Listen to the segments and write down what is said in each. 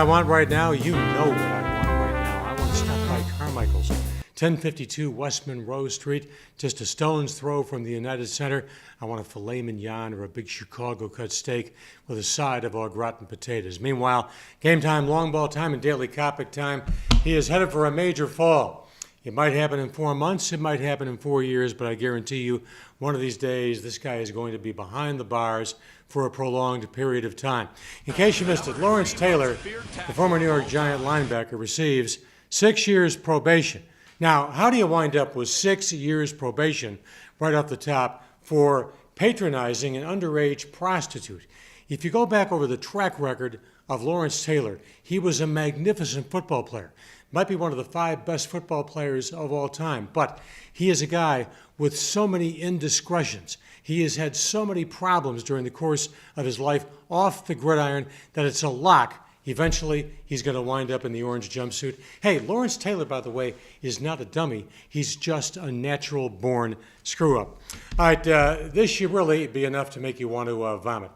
I want right now? You know what I want right now. I want to stop by Carmichael's, 1052 West Monroe Street, just a stone's throw from the United Center. I want a filet mignon or a big Chicago cut steak with a side of au gratin potatoes. Meanwhile, game time, long ball time, and daily Coppock time. He is headed for a major fall. It might happen in 4 months, it might happen in 4 years, but I guarantee you, one of these days, this guy is going to be behind the bars for a prolonged period of time. In case you missed it, Lawrence Taylor, the former New York Giant linebacker, receives 6 years probation. Now, how do you wind up with 6 years probation right off the top for patronizing an underage prostitute? If you go back over the track record of Lawrence Taylor, he was a magnificent football player. Might be one of the 5 best football players of all time, but he is a guy with so many indiscretions. He has had so many problems during the course of his life off the gridiron that it's a lock. Eventually, he's going to wind up in the orange jumpsuit. Hey, Lawrence Taylor, by the way, is not a dummy. He's just a natural-born screw-up. All right, this should really be enough to make you want to vomit.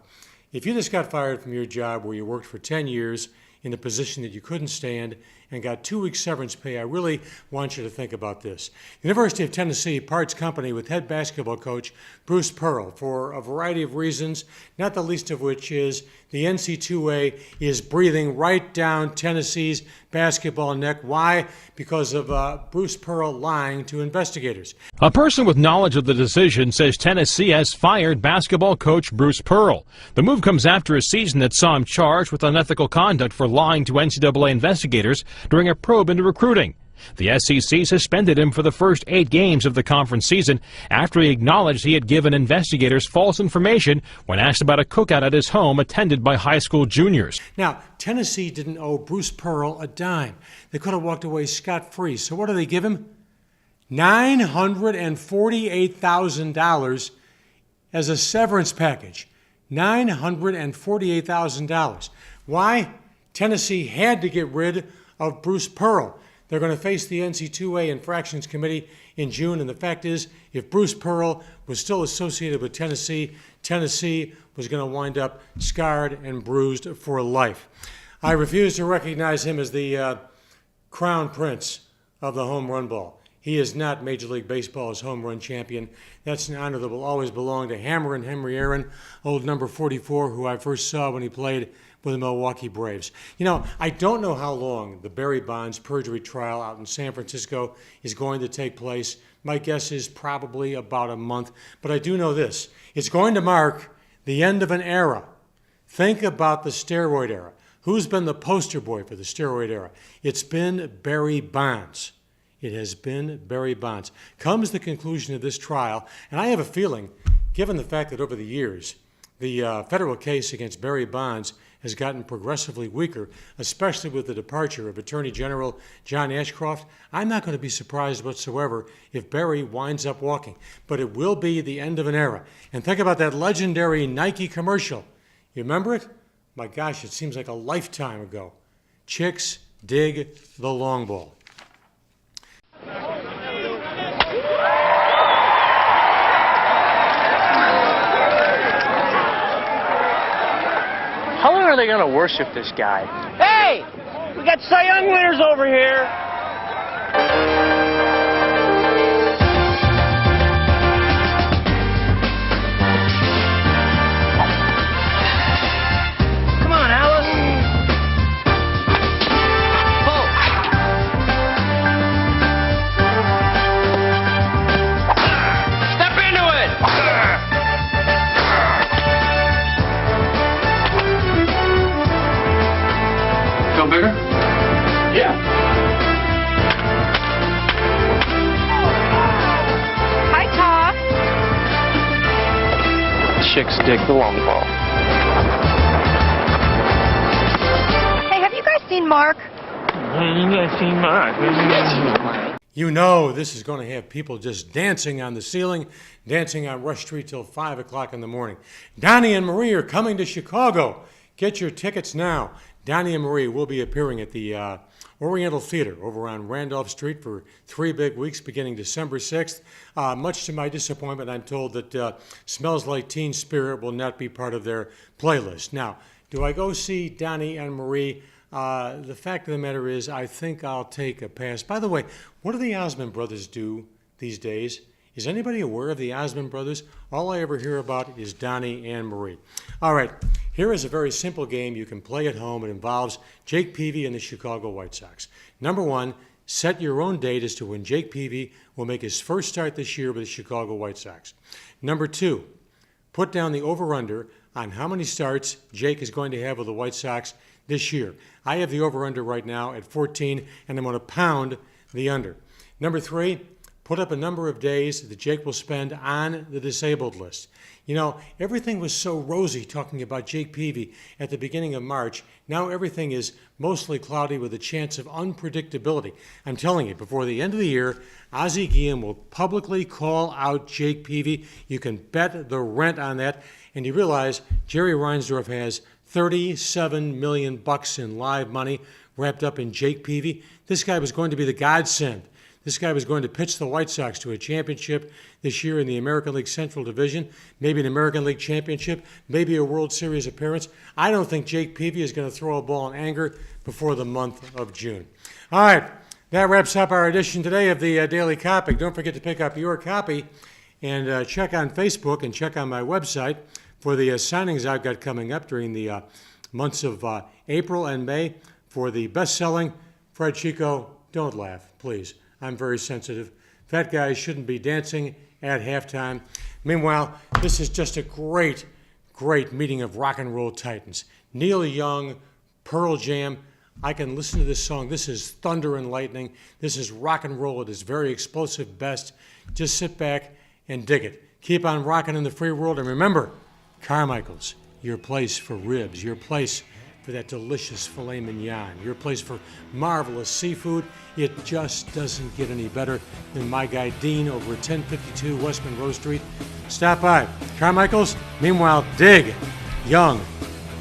If you just got fired from your job where you worked for 10 years in a position that you couldn't stand and got 2 weeks severance pay, I really want you to think about this. The University of Tennessee parts company with head basketball coach Bruce Pearl for a variety of reasons, not the least of which is the NC2A is breathing right down Tennessee's basketball neck. Why? Because of Bruce Pearl lying to investigators. A person with knowledge of the decision says Tennessee has fired basketball coach Bruce Pearl. The move comes after a season that saw him charged with unethical conduct for lying to NCAA investigators during a probe into recruiting. The SEC suspended him for the first 8 games of the conference season after he acknowledged he had given investigators false information when asked about a cookout at his home attended by high school juniors. Now, Tennessee didn't owe Bruce Pearl a dime. They could have walked away scot-free. So what do they give him? $948,000 as a severance package. $948,000. Why? Tennessee had to get rid of Bruce Pearl. They're going to face the NC2A Infractions Committee in June, and the fact is, if Bruce Pearl was still associated with Tennessee, Tennessee was going to wind up scarred and bruised for life. I refuse to recognize him as the crown prince of the home run ball. He is not Major League Baseball's home run champion. That's an honor that will always belong to Hammer and Henry Aaron, old number 44, who I first saw when he played with the Milwaukee Braves. You know, I don't know how long the Barry Bonds perjury trial out in San Francisco is going to take place. My guess is probably about a month. But I do know this. It's going to mark the end of an era. Think about the steroid era. Who's been the poster boy for the steroid era? It's been Barry Bonds. It has been Barry Bonds. Comes the conclusion of this trial, and I have a feeling, given the fact that over the years, the federal case against Barry Bonds has gotten progressively weaker, especially with the departure of Attorney General John Ashcroft. I'm not going to be surprised whatsoever if Barry winds up walking, but it will be the end of an era. And think about that legendary Nike commercial. You remember it? My gosh, it seems like a lifetime ago. Chicks dig the long ball. How long are they going to worship this guy? Hey! We got Cy Young winners over here! Come on, Alice! Step into it! Feel bigger? Yeah. Hi, Top. Chicks dig the long ball. Hey, have you guys seen Mark? You know this is going to have people just dancing on the ceiling, dancing on Rush Street till 5 o'clock in the morning. Donnie and Marie are coming to Chicago. Get your tickets now. Donnie and Marie will be appearing at the Oriental Theater over on Randolph Street for 3 big weeks beginning December 6th. Much to my disappointment, I'm told that Smells Like Teen Spirit will not be part of their playlist. Now, do I go see Donnie and Marie? The fact of the matter is, I think I'll take a pass. By the way, what do the Osmond brothers do these days? Is anybody aware of the Osmond brothers? All I ever hear about is Donnie and Marie. All right, here is a very simple game you can play at home. It involves Jake Peavy and the Chicago White Sox. Number one, set your own date as to when Jake Peavy will make his first start this year with the Chicago White Sox. Number two, put down the over-under on how many starts Jake is going to have with the White Sox this year. I have the over-under right now at 14, and I'm going to pound the under. Number three, put up a number of days that Jake will spend on the disabled list. You know, everything was so rosy talking about Jake Peavy at the beginning of March. Now everything is mostly cloudy with a chance of unpredictability. I'm telling you, before the end of the year, Ozzie Guillen will publicly call out Jake Peavy. You can bet the rent on that. And you realize Jerry Reinsdorf has $37 million in live money wrapped up in Jake Peavy. This guy was going to be the godsend. This guy was going to pitch the White Sox to a championship this year in the American League Central Division, maybe an American League championship, maybe a World Series appearance. I don't think Jake Peavy is going to throw a ball in anger before the month of June. All right, that wraps up our edition today of the Daily Coppock. Don't forget to pick up your copy and check on Facebook and check on my website for the signings I've got coming up during the months of April and May for the best-selling Fred Chico, Don't Laugh, Please. I'm very sensitive. Fat guys shouldn't be dancing at halftime. Meanwhile, this is just a great, great meeting of rock and roll titans. Neil Young, Pearl Jam. I can listen to this song. This is thunder and lightning. This is rock and roll at its very explosive best. Just sit back and dig it. Keep on rocking in the free world. And remember, Carmichael's, your place for ribs, your place for that delicious filet mignon, your place for marvelous seafood. It just doesn't get any better than my guy Dean over at 1052 West Monroe Street. Stop by. Carmichael's. Meanwhile, dig Young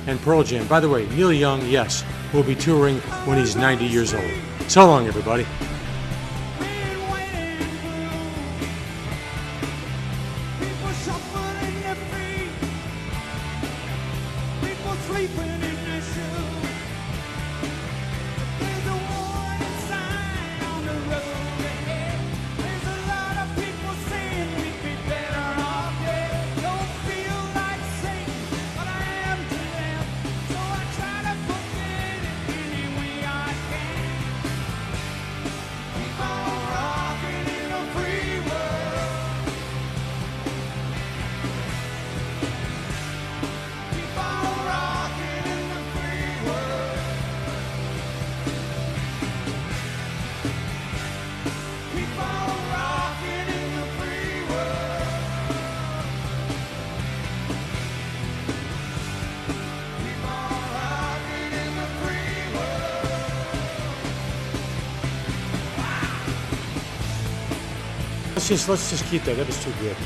and Pearl Jam. By the way, Neil Young, yes, will be touring when he's 90 years old. So long, everybody. Let's just keep that. That was too good.